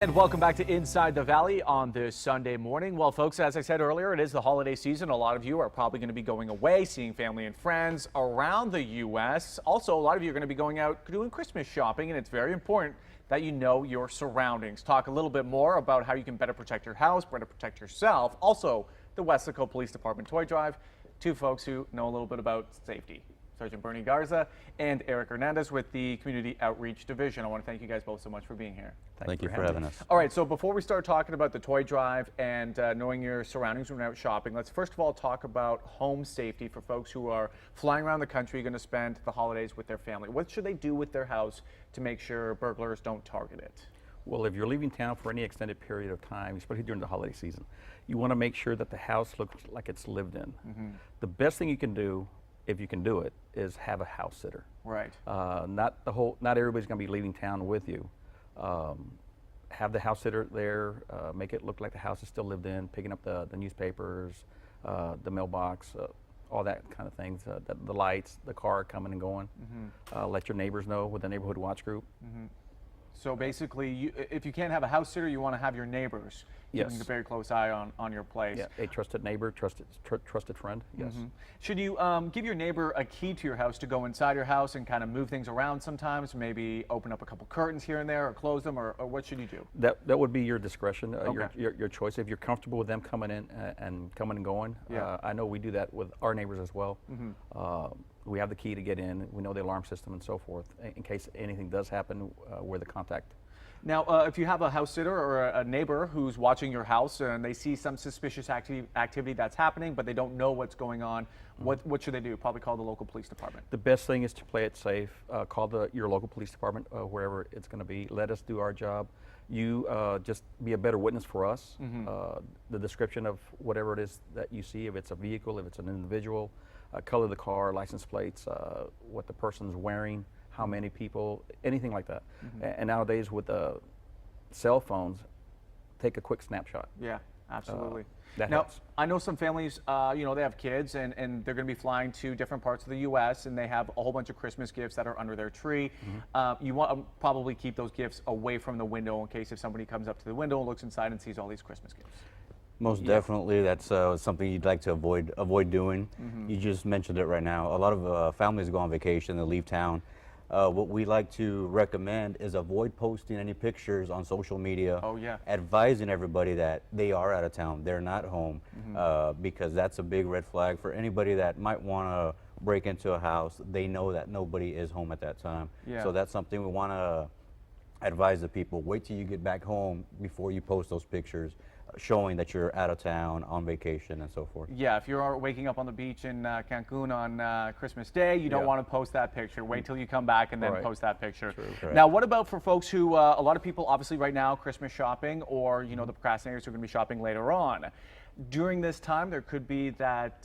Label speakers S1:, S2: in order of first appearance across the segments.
S1: And welcome back to Inside the Valley on this Sunday morning. Well, folks, as I said earlier, it is the holiday season. A lot of you are probably going to be going away, seeing family and friends around the U.S. Also, a lot of you are going to be going out doing Christmas shopping, and it's very important that you know your surroundings. Talk a little bit more about how you can better protect your house, better protect yourself. Also, the Weslaco Police Department Toy Drive. Two folks who know a little bit about safety. Sergeant Bernie Garza and Eric Hernandez with the Community Outreach Division. I want to thank you guys both so much for being here.
S2: Thank you for having us.
S1: All right, so before we start talking about the toy drive and knowing your surroundings when you're out shopping, let's first of all talk about home safety for folks who are flying around the country, going to spend the holidays with their family. What should they do with their house to make sure burglars don't target it?
S2: Well, if you're leaving town for any extended period of time, especially during the holiday season, you want to make sure that the house looks like it's lived in. The best thing you can do, if you can do it, is have a house sitter.
S1: Right.
S2: Not everybody's going to be leaving town with you. Have the house sitter there, make it look like the house is still lived in, picking up the newspapers, the mailbox, all that kind of things, the lights, the car coming and going. Let your neighbors know with the neighborhood watch group.
S1: So basically, if you can't have a house sitter, you want to have your neighbors keeping a very close eye on your place.
S2: Yeah, a trusted neighbor, trusted friend, yes.
S1: Should you give your neighbor a key to your house to go inside your house and kind of move things around sometimes? Maybe open up a couple curtains here and there or close them, or what should you do?
S2: That would be your discretion, your choice. If you're comfortable with them coming in and coming and going, I know we do that with our neighbors as well. We have the key to get in. We know the alarm system and so forth in case anything does happen. We're the contact.
S1: Now, if you have a house sitter or a neighbor who's watching your house and they see some suspicious activity that's happening, but they don't know what's going on, what should they do? Probably call the local police department.
S2: The best thing is to play it safe. Call your local police department, wherever it's going to be. Let us do our job. You just be a better witness for us. The description of whatever it is that you see, if it's a vehicle, if it's an individual, color of the car, license plates, what the person's wearing, how many people, anything like that. And nowadays with cell phones, take a quick snapshot.
S1: Yeah, absolutely.
S2: That
S1: now,
S2: helps.
S1: I know some families, you know, they have kids and they're going to be flying to different parts of the U.S. and they have a whole bunch of Christmas gifts that are under their tree. You want to probably keep those gifts away from the window in case if somebody comes up to the window and looks inside and sees all these Christmas gifts.
S3: Most definitely, that's something you'd like to avoid doing. You just mentioned it right now. A lot of families go on vacation, they leave town. What we like to recommend is avoid posting any pictures on social media. Advising everybody that they are out of town, they're not home, because that's a big red flag for anybody that might want to break into a house. They know that nobody is home at that time. So that's something we want to advise the people. Wait till you get back home before you post those pictures, showing that you're out of town on vacation and so forth.
S1: Yeah, if you're waking up on the beach in Cancun on Christmas Day, you don't want to post that picture. Wait till you come back and then post that picture. Now, what about for folks who, a lot of people obviously right now, Christmas shopping, or you know, the procrastinators are going to be shopping later on. During this time, there could be that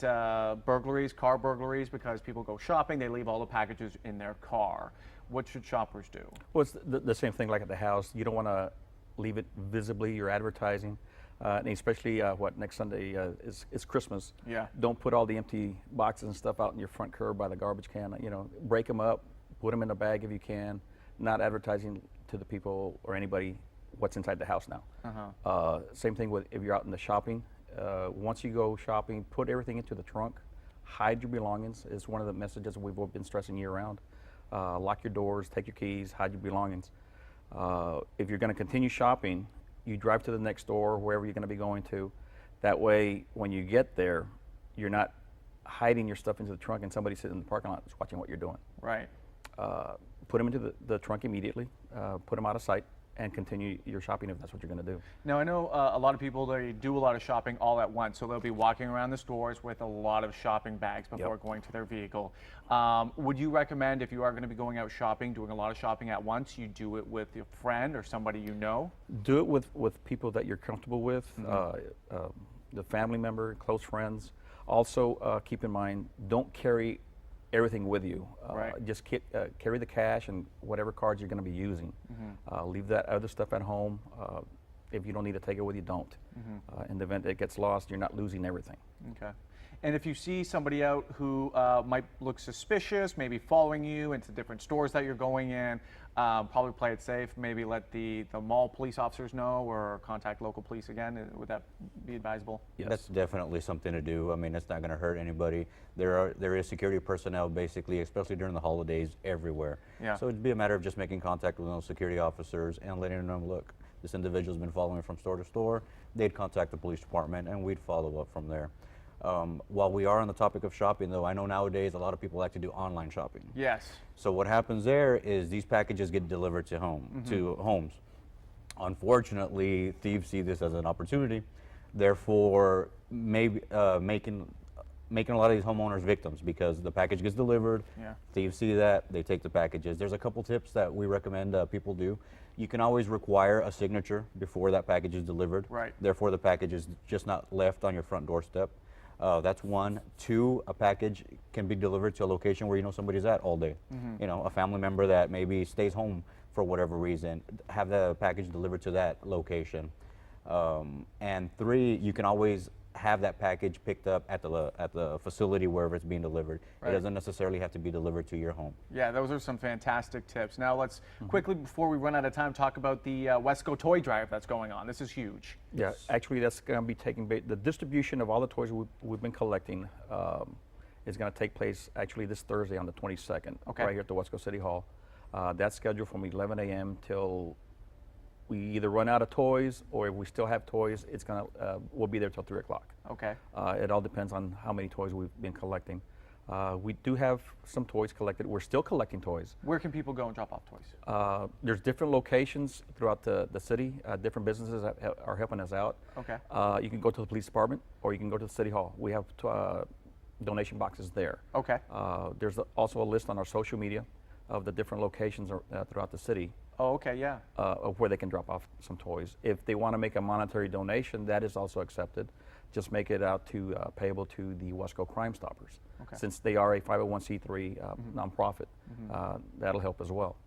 S1: burglaries, car burglaries, because people go shopping, they leave all the packages in their car. What should shoppers do?
S2: Well, it's the same thing like at the house. You don't want to leave it visibly, you're advertising. And especially next Sunday is Christmas. Don't put all the empty boxes and stuff out in your front curb by the garbage can. You know, break them up, put them in a bag if you can. Not advertising to the people or anybody what's inside the house now. Same thing with if you're out in the shopping. Once you go shopping, put everything into the trunk. Hide your belongings is one of the messages we've been stressing year round. Lock your doors, take your keys, hide your belongings. If you're going to continue shopping, you drive to the next store, wherever you're going to be going to. That way, when you get there, you're not hiding your stuff into the trunk and somebody sitting in the parking lot is watching what you're doing. Put them into the trunk immediately, put them out of sight, and continue your shopping if that's what you're going to do.
S1: Now, I know a lot of people, they do a lot of shopping all at once, so they'll be walking around the stores with a lot of shopping bags before going to their vehicle. Would you recommend, if you are going to be going out shopping, doing a lot of shopping at once, you do it with your friend or somebody you know?
S2: Do it with people that you're comfortable with, the family member, close friends. Also, keep in mind, don't carry everything with you. Just carry the cash and whatever cards you're going to be using. Leave that other stuff at home. If you don't need to take it with you, don't. In the event it gets lost, you're not losing everything.
S1: Okay. And if you see somebody out who might look suspicious, maybe following you into different stores that you're going in, Probably play it safe. Maybe let the mall police officers know, or contact local police again. Would that be advisable?
S2: Yes.
S3: That's definitely something to do. I mean, it's not going to hurt anybody. There is security personnel, basically, especially during the holidays, everywhere.
S1: Yeah.
S3: So it'd be a matter of just making contact with those security officers and letting them know, look, this individual's been following from store to store. They'd contact the police department, and we'd follow up from there. While we are on the topic of shopping, though, I know nowadays a lot of people like to do online shopping.
S1: Yes.
S3: So what happens there is these packages get delivered to homes. Unfortunately, thieves see this as an opportunity, therefore maybe making a lot of these homeowners victims, because the package gets delivered.
S1: Yeah.
S3: Thieves see that, they take the packages. There's a couple tips that we recommend people do. You can always require a signature before that package is delivered.
S1: Right.
S3: Therefore, the package is just not left on your front doorstep. That's one. Two, a package can be delivered to a location where you know somebody's at all day. You know, a family member that maybe stays home for whatever reason, have the package delivered to that location. And three, you can always have that package picked up at the facility wherever it's being delivered.
S1: Right.
S3: It doesn't necessarily have to be delivered to your home.
S1: Yeah, those are some fantastic tips. Now let's quickly, before we run out of time, talk about the Wesco toy drive that's going on. This is huge.
S2: Yeah, actually, that's going to be the distribution of all the toys we've been collecting is going to take place actually this Thursday on the 22nd,
S1: Okay.
S2: right here at the Wesco City Hall. That's scheduled from 11 a.m. till we either run out of toys, or if we still have toys, we'll be there till 3 o'clock.
S1: Okay.
S2: It all depends on how many toys we've been collecting. We do have some toys collected. We're still collecting toys.
S1: Where can people go and drop off toys?
S2: There's different locations throughout the city. Different businesses are helping us out.
S1: Okay.
S2: You can go to the police department, or you can go to the city hall. We have donation boxes there.
S1: Okay.
S2: There's also a list on our social media of the different locations throughout the city.
S1: Oh, okay, yeah.
S2: Of where they can drop off some toys. If they want to make a monetary donation, that is also accepted. Just make it out to payable to the Wesco Crime Stoppers.
S1: Okay.
S2: Since they are a 501c3 nonprofit, that'll help as well.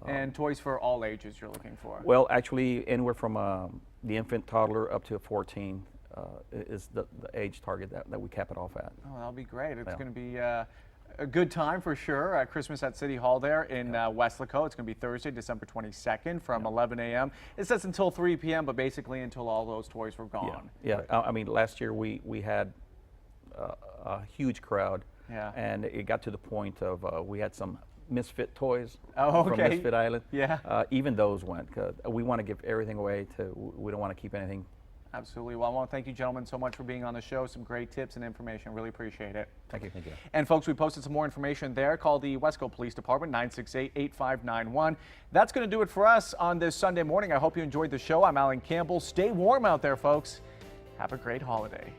S1: And toys for all ages you're looking for?
S2: Well, actually, anywhere from the infant, toddler, up to 14 is the age target that we cap it off at.
S1: Oh, that'll be great. It's going to be a good time for sure. Christmas at City Hall there in Weslaco. It's going to be Thursday, December 22nd from 11 a.m. It says until 3 p.m., but basically until all those toys were gone.
S2: Yeah. I mean, last year we had a huge crowd.
S1: Yeah.
S2: And it got to the point of we had some misfit toys
S1: from
S2: Misfit Island.
S1: Yeah.
S2: Even those went. We want to give everything away. We don't want to keep anything.
S1: Absolutely. Well, I want to thank you, gentlemen, so much for being on the show. Some great tips and information. Really appreciate it.
S2: Thank you. Thank you.
S1: And folks, we posted some more information there. Call the Wesco Police Department, 968-8591. That's going to do it for us on this Sunday morning. I hope you enjoyed the show. I'm Alan Campbell. Stay warm out there, folks. Have a great holiday.